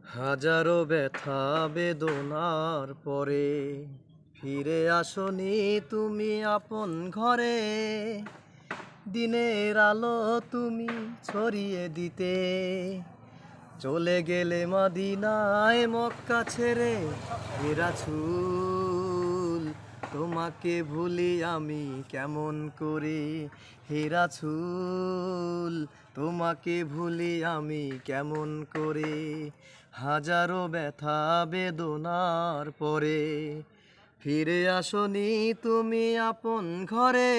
হাজারো ব্যথা বেদনার পরে ফিরে আসনি তুমি আপন ঘরে। দিনের আলো তুমি ছড়িয়ে দিতে চলে গেলে মদিনায় মক্কা ছেড়ে। হে রাসূল তোমাকে ভুলি আমি কেমন করে। হে রাসূল তোমাকে ভুলি আমি কেমন করে। হাজারো ব্যথা বেদনার পরে ফিরে আসনি তুমি আপন ঘরে।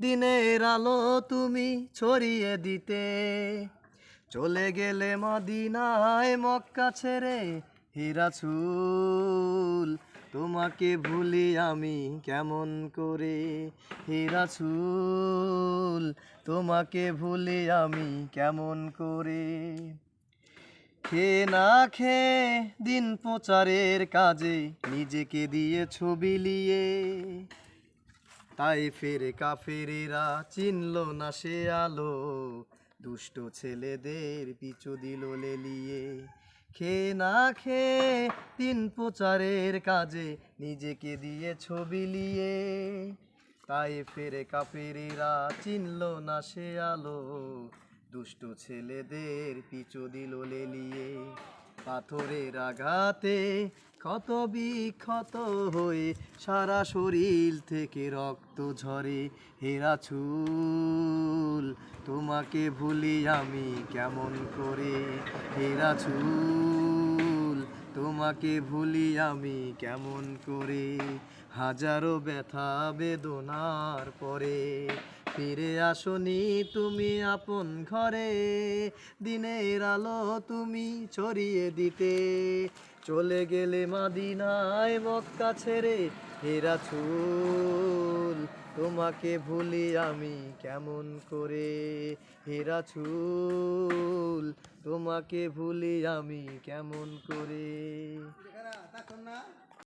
দিনের আলো তুমি ছড়িয়ে দিতে চলে গেলে মদিনায় মক্কা ছেড়ে। হে রাসূল তোমাকে ভুলি আমি কেমন করে। হে রাসূল তোমাকে ভুলি আমি কেমন করে। খেয়ে না খেয়ে দিন প্রচারের কাজে নিজেকে দিয়ে ছবি লিয়ে তায়েফের কাফেরেরা চিনল না সে আলো। দুষ্ট ছেলেদের পিছু দিল লেলিয়ে। খেয়ে না খেয়ে দিন প্রচারের কাজে নিজেকে দিয়ে ছবি লিয়ে তায়েফের কাফেরেরা চিনল না সে আলো। দুষ্ট ছেলেদের পিছু দিল লেলিয়ে। পাথরের আঘাতে ক্ষত বিক্ষত হয়ে সারা শরীর থেকে রক্ত ঝরে। হে রাসূল তোমাকে ভুলি আমি কেমন করে। হে রাসূল তোমাকে ভুলি আমি কেমন করে। হাজারো ব্যথা বেদনার পরে ফিরে আসনি তুমি আপন ঘরে। দিনের আলো তুমি ছড়িয়ে দিতে চলে গেলে মদিনায় মক্কা ছেড়ে। হে রাসূল তোমাকে ভুলি আমি কেমন করে। হে রাসূল তোমাকে ভুলি আমি কেমন করে।